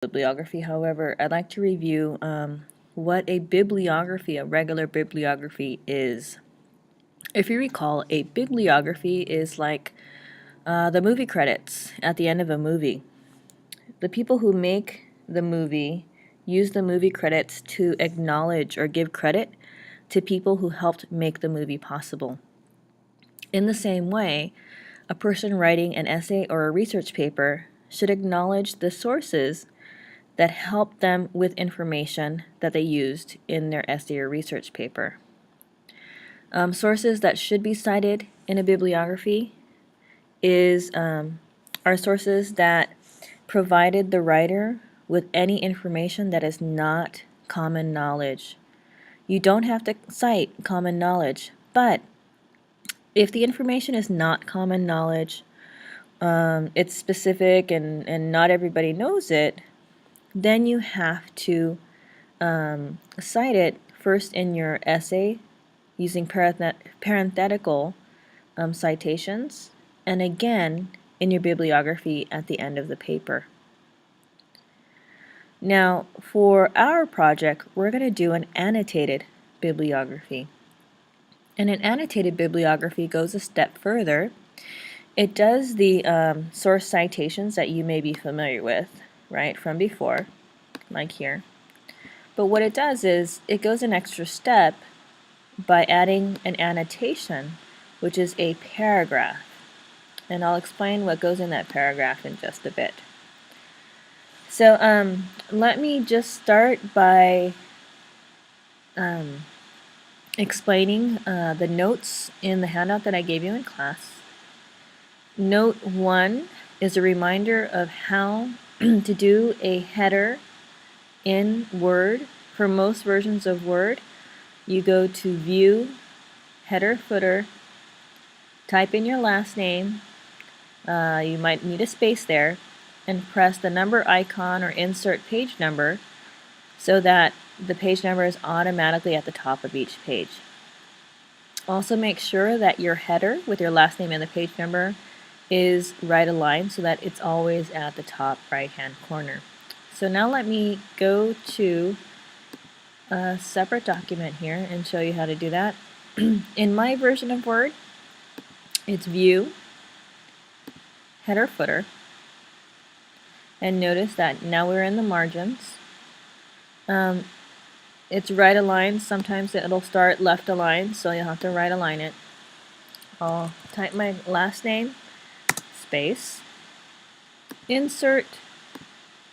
bibliography. However, I'd like to review what a bibliography, a regular bibliography, is. If you recall, a bibliography is like the movie credits at the end of a movie. The people who make the movie use the movie credits to acknowledge or give credit to people who helped make the movie possible. In the same way, a person writing an essay or a research paper should acknowledge the sources that helped them with information that they used in their essay or research paper. Sources that should be cited in a bibliography are sources that provided the writer with any information that is not common knowledge. You don't have to cite common knowledge, but if the information is not common knowledge, it's specific and not everybody knows it, then you have to cite it first in your essay using parenthetical citations, and again in your bibliography at the end of the paper. Now, for our project, we're going to do an annotated bibliography. And an annotated bibliography goes a step further. It does the source citations that you may be familiar with, right, from before, like here. But what it does is it goes an extra step by adding an annotation, which is a paragraph. And I'll explain what goes in that paragraph in just a bit. So let me just start by explaining the notes in the handout that I gave you in class. Note 1 is a reminder of how to do a header in Word. For most versions of Word, you go to View, Header, Footer, type in your last name, you might need a space there, and press the number icon or insert page number so that the page number is automatically at the top of each page. Also make sure that your header with your last name and the page number is right aligned so that it's always at the top right hand corner. So now let me go to a separate document here and show you how to do that. In my version of Word, it's View, Header, Footer, and notice that now we're in the margins. It's right aligned. Sometimes it'll start left aligned, so you'll have to right align it. I'll type my last name, space, insert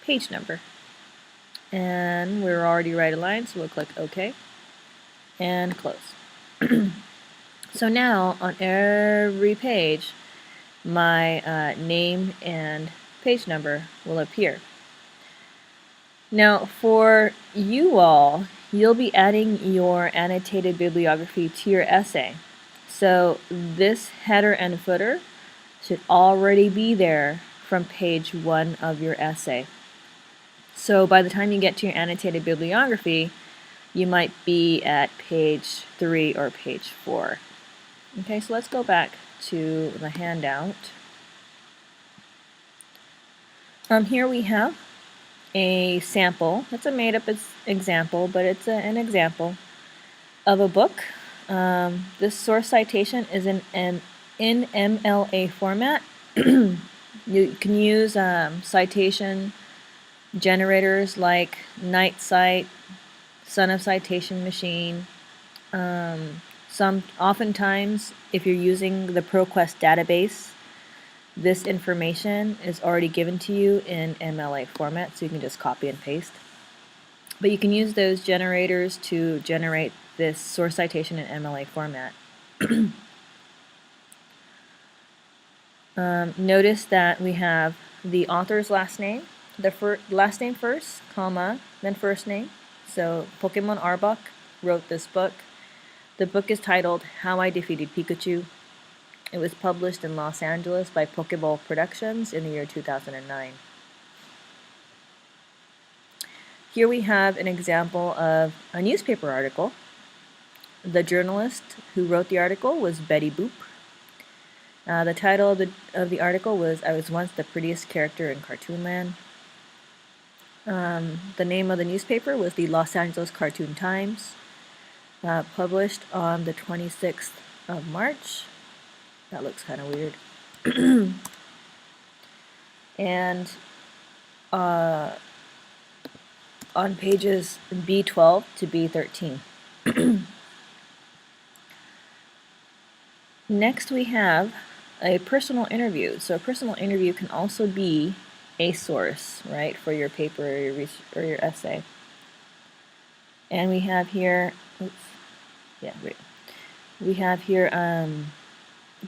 page number. And we're already right aligned, so we'll click OK and close. So now on every page, my name and page number will appear. Now for you all, you'll be adding your annotated bibliography to your essay. So this header and footer should already be there from page 1 of your essay. So by the time you get to your annotated bibliography, you might be at page 3 or page 4. Okay, so let's go back to the handout. Here we have a sample. It's a made-up example, but it's an example of a book. This source citation is in MLA format. You can use citation generators like NightCite, Son of Citation Machine. Oftentimes, if you're using the ProQuest database, this information is already given to you in MLA format, so you can just copy and paste. But you can use those generators to generate this source citation in MLA format. Notice that we have the author's last name, the last name first, comma, then first name. So Pokemon Arbok wrote this book. The book is titled How I Defeated Pikachu. It was published in Los Angeles by Pokeball Productions in the year 2009. Here we have an example of a newspaper article. The journalist who wrote the article was Betty Boop. The title of the article was I Was Once the Prettiest Character in Cartoonland. The name of the newspaper was the Los Angeles Cartoon Times, published on the 26th of March. That looks kind of weird. And on pages B12 to B13. Next we have a personal interview. So a personal interview can also be a source, right, for your paper or your essay. And we have here, we have here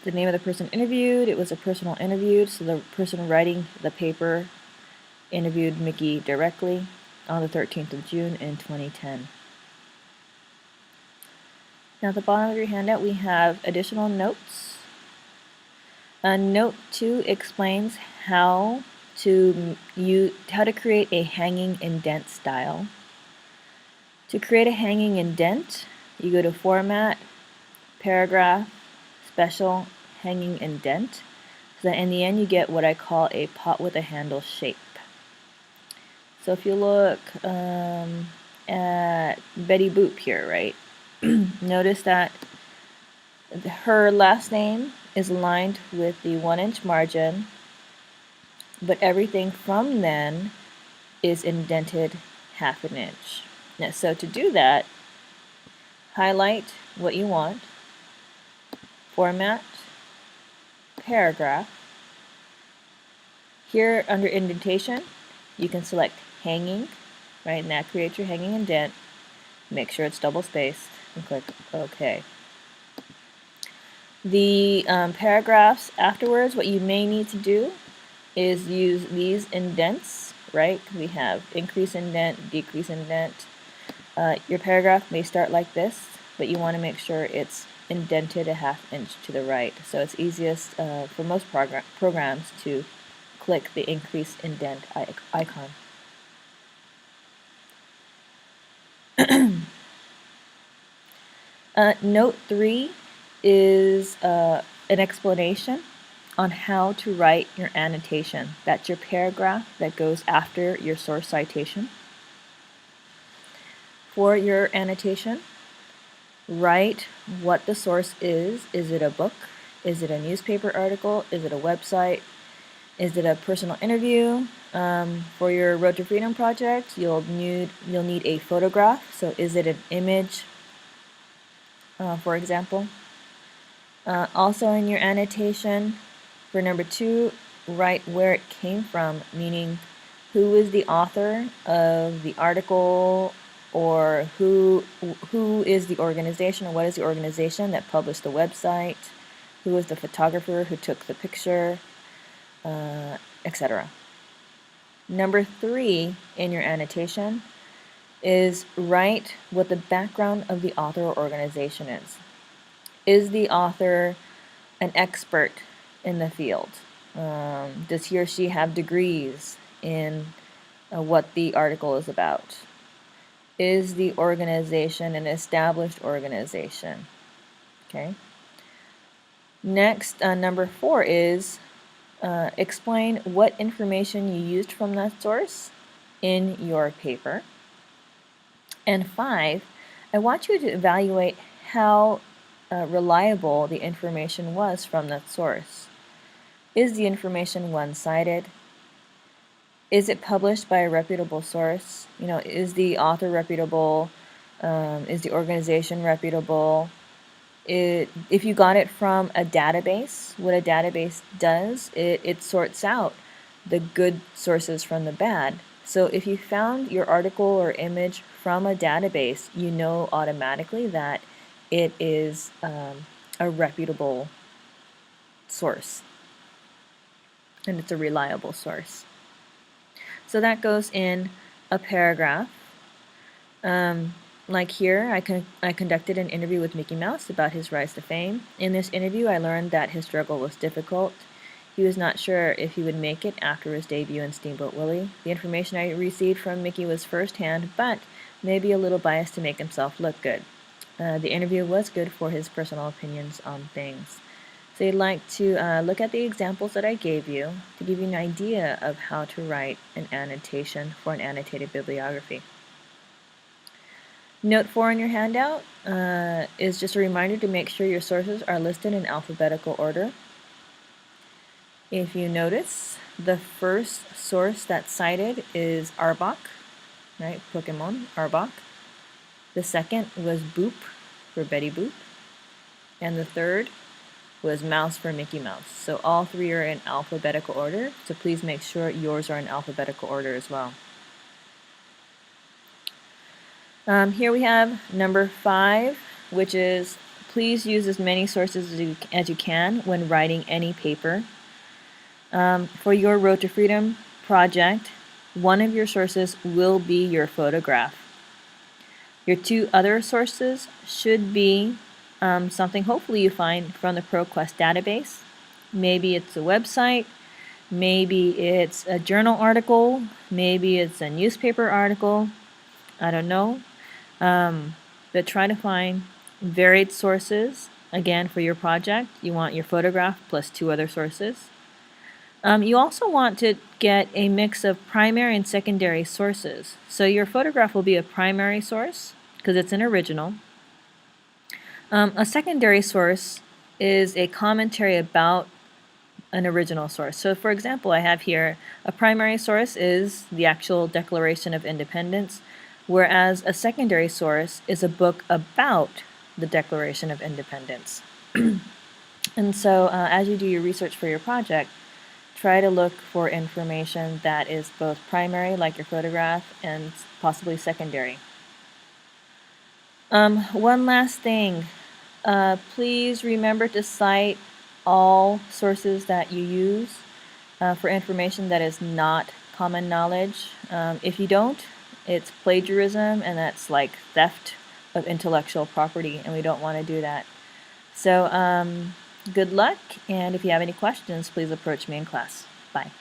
the name of the person interviewed. It was a personal interview, so the person writing the paper interviewed Mickey directly on the 13th of June in 2010. Now at the bottom of your handout we have additional notes. Note 2 explains how to create a hanging indent style. To create a hanging indent, you go to Format, Paragraph, Special, Hanging Indent. So that in the end you get what I call a pot with a handle shape. So if you look at Betty Boop here, right? Notice that her last name is aligned with the 1-inch margin, but everything from then is indented 1/2 inch. Now, so to do that, highlight what you want, Format, Paragraph. Here under indentation, you can select hanging, right, and that creates your hanging indent. Make sure it's double spaced and click OK. The paragraphs afterwards, what you may need to do is use these indents, right? We have increase indent, decrease indent. Your paragraph may start like this, but you want to make sure it's indented 1/2 inch to the right. So it's easiest for most programs to click the increase indent icon. Note 3 is an explanation on how to write your annotation. That's your paragraph that goes after your source citation. For your annotation, write what the source is. Is it a book? Is it a newspaper article? Is it a website? Is it a personal interview? For your Road to Freedom project, you'll need a photograph. So is it an image, for example? Also in your annotation, for number 2, write where it came from, meaning who is the author of the article, or who is the organization, or what is the organization that published the website, who is the photographer who took the picture, etc. Number 3 in your annotation is write what the background of the author or organization is. Is the author an expert in the field? Does he or she have degrees in what the article is about? Is the organization an established organization? Okay. Next, number 4 is explain what information you used from that source in your paper. And 5, I want you to evaluate how reliable the information was from that source. Is the information one-sided? Is it published by a reputable source? You know, is the author reputable? Is the organization reputable? If you got it from a database, what a database does, it sorts out the good sources from the bad. So if you found your article or image from a database, you know automatically that it is a reputable source, and it's a reliable source. So that goes in a paragraph. Like here, I conducted an interview with Mickey Mouse about his rise to fame. In this interview, I learned that his struggle was difficult. He was not sure if he would make it after his debut in Steamboat Willie. The information I received from Mickey was firsthand, but maybe a little biased to make himself look good. The interview was good for his personal opinions on things. So you'd like to look at the examples that I gave you to give you an idea of how to write an annotation for an annotated bibliography. Note 4 in your handout is just a reminder to make sure your sources are listed in alphabetical order. If you notice, the first source that's cited is Arbok, right? Pokemon, Arbok. The second was Boop for Betty Boop. And the third was Mouse for Mickey Mouse. So all three are in alphabetical order, so please make sure yours are in alphabetical order as well. Here we have number 5, which is please use as many sources as you can when writing any paper. For your Road to Freedom project, one of your sources will be your photograph. Your 2 other sources should be something hopefully you find from the ProQuest database. Maybe it's a website, maybe it's a journal article, maybe it's a newspaper article, I don't know. But try to find varied sources. Again, for your project, you want your photograph plus 2 other sources. You also want to get a mix of primary and secondary sources. So your photograph will be a primary source because it's an original. A secondary source is a commentary about an original source. So for example, I have here a primary source is the actual Declaration of Independence, whereas a secondary source is a book about the Declaration of Independence. And so as you do your research for your project, try to look for information that is both primary, like your photograph, and possibly secondary. One last thing, please remember to cite all sources that you use for information that is not common knowledge. If you don't, it's plagiarism, and that's like theft of intellectual property, and we don't want to do that. So good luck, and if you have any questions, please approach me in class. Bye.